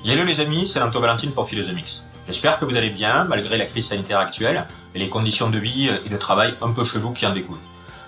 Hello les amis, c'est Lanto Valentine pour Philosomics. J'espère que vous allez bien malgré la crise sanitaire actuelle et les conditions de vie et de travail un peu chelous qui en découlent.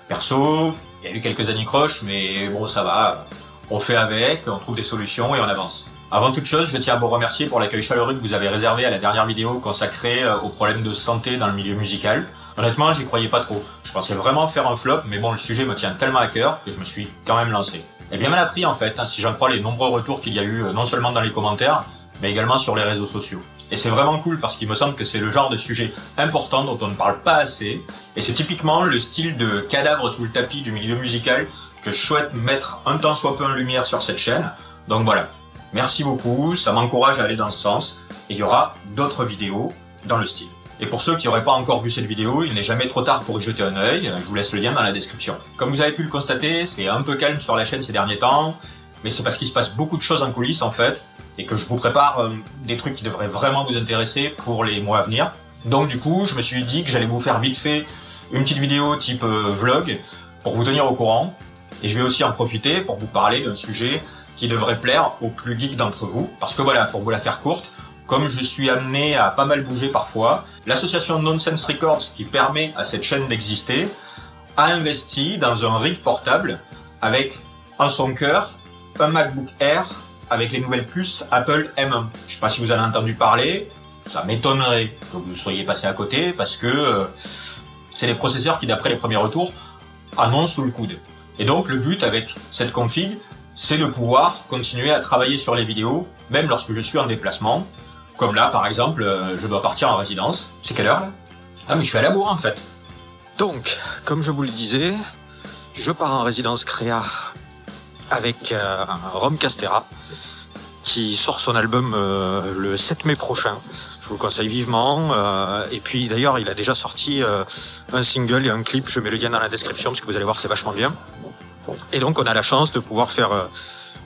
Perso, il y a eu quelques anicroches, mais bon ça va, on fait avec, on trouve des solutions et on avance. Avant toute chose, je tiens à vous remercier pour l'accueil chaleureux que vous avez réservé à la dernière vidéo consacrée aux problèmes de santé dans le milieu musical. Honnêtement, j'y croyais pas trop. Je pensais vraiment faire un flop, mais bon, le sujet me tient tellement à cœur que je me suis quand même lancé. Et bien mal appris en fait, si j'en crois les nombreux retours qu'il y a eu non seulement dans les commentaires, mais également sur les réseaux sociaux. Et c'est vraiment cool parce qu'il me semble que c'est le genre de sujet important dont on ne parle pas assez, et c'est typiquement le style de cadavre sous le tapis du milieu musical que je souhaite mettre un tant soit peu en lumière sur cette chaîne. Donc voilà, merci beaucoup, ça m'encourage à aller dans ce sens, et il y aura d'autres vidéos dans le style. Et pour ceux qui n'auraient pas encore vu cette vidéo, il n'est jamais trop tard pour y jeter un œil, je vous laisse le lien dans la description. Comme vous avez pu le constater, c'est un peu calme sur la chaîne ces derniers temps, mais c'est parce qu'il se passe beaucoup de choses en coulisses en fait, et que je vous prépare des trucs qui devraient vraiment vous intéresser pour les mois à venir. Donc du coup, je me suis dit que j'allais vous faire vite fait une petite vidéo type vlog, pour vous tenir au courant, et je vais aussi en profiter pour vous parler d'un sujet qui devrait plaire aux plus geeks d'entre vous, parce que voilà, pour vous la faire courte, comme je suis amené à pas mal bouger parfois, l'association Nonsense Records, qui permet à cette chaîne d'exister, a investi dans un rig portable avec en son cœur un MacBook Air avec les nouvelles puces Apple M1. Je sais pas si vous en avez entendu parler, ça m'étonnerait que vous soyez passé à côté parce que c'est les processeurs qui, d'après les premiers retours, annoncent sous le coude. Et donc le but avec cette config, c'est de pouvoir continuer à travailler sur les vidéos, même lorsque je suis en déplacement. Comme là, par exemple, je dois partir en résidence. C'est quelle heure là? Ah mais je suis à la bourre en fait. Donc, comme je vous le disais, je pars en résidence créa avec Rome Castera, qui sort son album le 7 mai prochain. Je vous le conseille vivement. Et puis d'ailleurs, il a déjà sorti un single et un clip. Je mets le lien dans la description parce que vous allez voir, c'est vachement bien. Et donc, on a la chance de pouvoir faire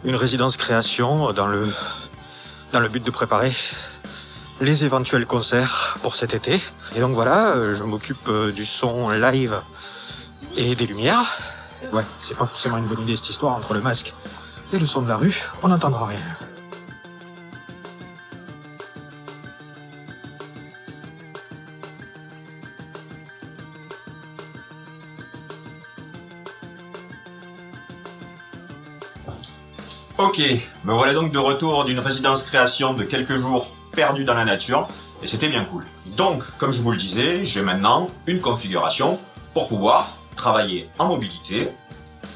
une résidence création dans le but de préparer les éventuels concerts pour cet été. Et donc voilà, je m'occupe du son live et des lumières. Ouais, c'est pas forcément une bonne idée cette histoire entre le masque et le son de la rue, on n'entendra rien. Ok, me voilà donc de retour d'une résidence création de quelques jours perdus dans la nature, et c'était bien cool. Donc, comme je vous le disais, j'ai maintenant une configuration pour pouvoir travailler en mobilité.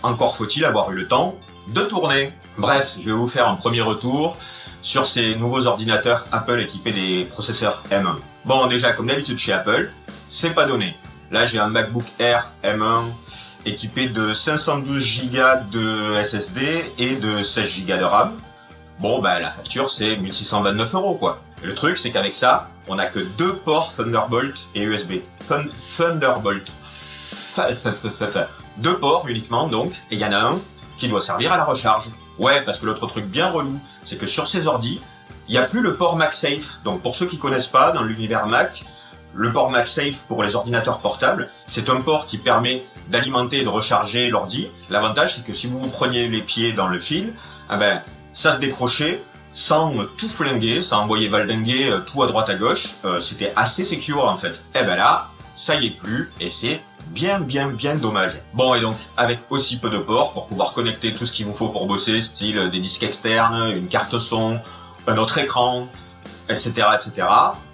Encore faut-il avoir eu le temps de tourner. Bref, je vais vous faire un premier retour sur ces nouveaux ordinateurs Apple équipés des processeurs M1. Bon, déjà, comme d'habitude chez Apple, c'est pas donné. Là, j'ai un MacBook Air M1 équipé de 512 Go de SSD et de 16 Go de RAM. Bon, bah la facture, c'est 1629 € quoi. Et le truc, c'est qu'avec ça, on n'a que deux ports Thunderbolt et USB. Thunderbolt. Deux ports uniquement donc, et il y en a un qui doit servir à la recharge. Ouais, parce que l'autre truc bien relou, c'est que sur ces ordis, il n'y a plus le port MagSafe. Donc pour ceux qui connaissent pas, dans l'univers Mac, le port MagSafe pour les ordinateurs portables, c'est un port qui permet d'alimenter et de recharger l'ordi. L'avantage, c'est que si vous vous preniez les pieds dans le fil, eh ben, ça se décrochait sans tout flinguer, sans envoyer valdinguer tout à droite à gauche. C'était assez secure en fait. Et ben là, ça y est plus, et c'est bien dommage. Bon, et donc, avec aussi peu de ports, pour pouvoir connecter tout ce qu'il vous faut pour bosser, style des disques externes, une carte son, un autre écran, etc.,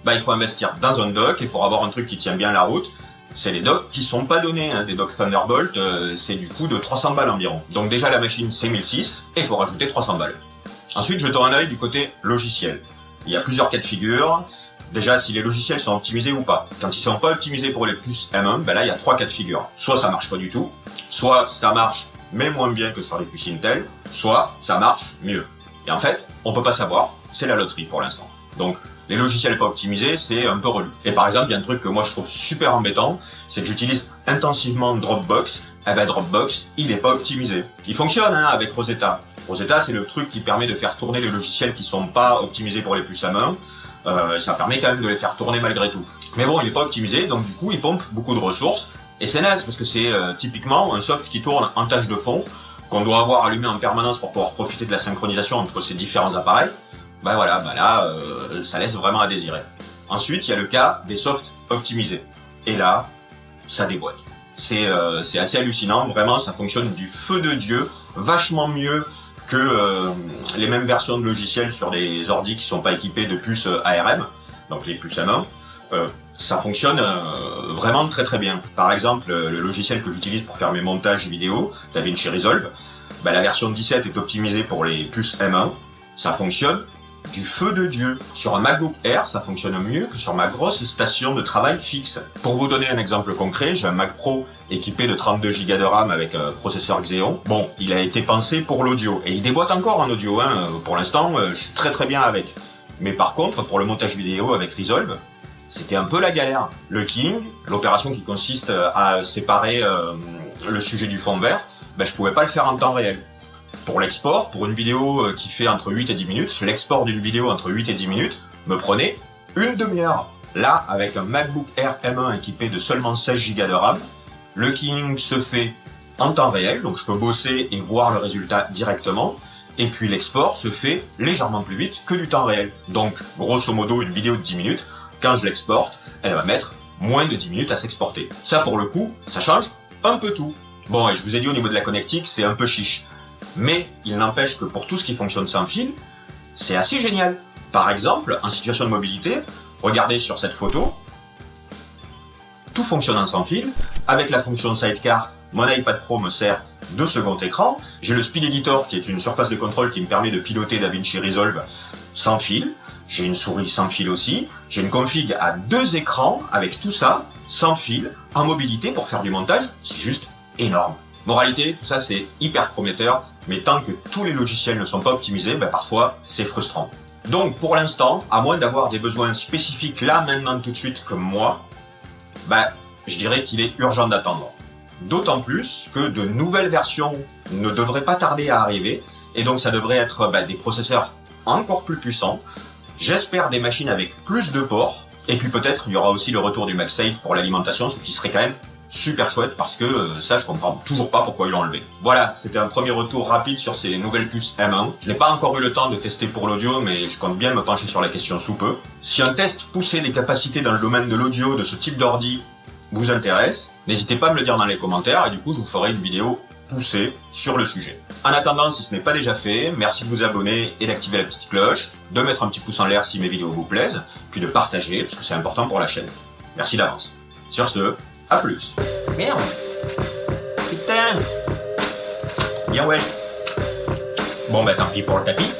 bah, il faut investir dans un dock, et pour avoir un truc qui tient bien la route, c'est les docks qui sont pas donnés, hein. Des docks Thunderbolt, c'est du coût de 300 balles environ. Donc déjà, la machine, c'est 1006, et il faut rajouter 300 balles. Ensuite, jetons un œil du côté logiciel. Il y a plusieurs cas de figure. Déjà, si les logiciels sont optimisés ou pas. Quand ils sont pas optimisés pour les puces M1, ben là, il y a trois cas de figure. Soit ça marche pas du tout, soit ça marche, mais moins bien que sur les puces Intel, soit ça marche mieux. Et en fait, on peut pas savoir, c'est la loterie pour l'instant. Donc, les logiciels pas optimisés, c'est un peu relou. Et par exemple, il y a un truc que moi je trouve super embêtant, c'est que j'utilise intensivement Dropbox. Eh ben Dropbox, il est pas optimisé. Il fonctionne hein, avec Rosetta. Rosetta, c'est le truc qui permet de faire tourner les logiciels qui sont pas optimisés pour les puces à main. Ça permet quand même de les faire tourner malgré tout. Mais bon, il est pas optimisé, donc du coup, il pompe beaucoup de ressources. Et c'est naze, parce que c'est typiquement un soft qui tourne en tâche de fond. qu'on doit avoir allumé en permanence pour pouvoir profiter de la synchronisation entre ces différents appareils, ben voilà, ben là, ça laisse vraiment à désirer. Ensuite, il y a le cas des softs optimisés. Et là, ça déboîte. C'est assez hallucinant, vraiment, ça fonctionne du feu de Dieu, vachement mieux que les mêmes versions de logiciels sur des ordis qui sont pas équipés de puces ARM, donc les puces M1. Ça fonctionne vraiment très très bien. Par exemple, le logiciel que j'utilise pour faire mes montages vidéo, DaVinci Resolve, bah, la version 17 est optimisée pour les puces M1. Ça fonctionne du feu de Dieu. Sur un MacBook Air, ça fonctionne mieux que sur ma grosse station de travail fixe. Pour vous donner un exemple concret, j'ai un Mac Pro équipé de 32 Go de RAM avec un processeur Xeon. Bon, il a été pensé pour l'audio, et il déboîte encore en audio, hein. Pour l'instant, je suis très très bien avec. Mais par contre, pour le montage vidéo avec Resolve, c'était un peu la galère. Le King, l'opération qui consiste à séparer le sujet du fond vert, ben, je pouvais pas le faire en temps réel. Pour l'export, pour une vidéo qui fait entre 8 et 10 minutes, l'export d'une vidéo entre 8 et 10 minutes me prenait une demi-heure. Là, avec un MacBook Air M1 équipé de seulement 16 Go de RAM, le King se fait en temps réel, donc je peux bosser et voir le résultat directement, et puis l'export se fait légèrement plus vite que du temps réel. Donc, grosso modo, une vidéo de 10 minutes, quand je l'exporte, elle va mettre moins de 10 minutes à s'exporter. Ça, pour le coup, ça change un peu tout. Bon, et je vous ai dit au niveau de la connectique, c'est un peu chiche. Mais il n'empêche que pour tout ce qui fonctionne sans fil, c'est assez génial. Par exemple, en situation de mobilité, regardez sur cette photo, tout fonctionne en sans fil. Avec la fonction Sidecar, mon iPad Pro me sert de second écran. J'ai le Speed Editor qui est une surface de contrôle qui me permet de piloter DaVinci Resolve sans fil. J'ai une souris sans fil aussi. J'ai une config à 2 écrans avec tout ça, sans fil, en mobilité pour faire du montage. C'est juste énorme. Moralité, tout ça c'est hyper prometteur, mais tant que tous les logiciels ne sont pas optimisés, ben parfois c'est frustrant. Donc pour l'instant, à moins d'avoir des besoins spécifiques là, maintenant, tout de suite, comme moi, ben je dirais qu'il est urgent d'attendre. D'autant plus que de nouvelles versions ne devraient pas tarder à arriver, et donc ça devrait être des processeurs encore plus puissants. J'espère des machines avec plus de ports, et puis peut-être il y aura aussi le retour du MagSafe pour l'alimentation, ce qui serait quand même super chouette, parce que ça je comprends toujours pas pourquoi ils l'ont enlevé. Voilà, c'était un premier retour rapide sur ces nouvelles puces M1. Je n'ai pas encore eu le temps de tester pour l'audio, mais je compte bien me pencher sur la question sous peu. Si un test poussé des capacités dans le domaine de l'audio de ce type d'ordi vous intéresse, n'hésitez pas à me le dire dans les commentaires, et du coup je vous ferai une vidéo poussée sur le sujet. En attendant, si ce n'est pas déjà fait, merci de vous abonner et d'activer la petite cloche, de mettre un petit pouce en l'air si mes vidéos vous plaisent, puis de partager, parce que c'est important pour la chaîne. Merci d'avance. Sur ce, à plus. Merde. Putain. Bien ouais. Bon bah tant pis pour le tapis.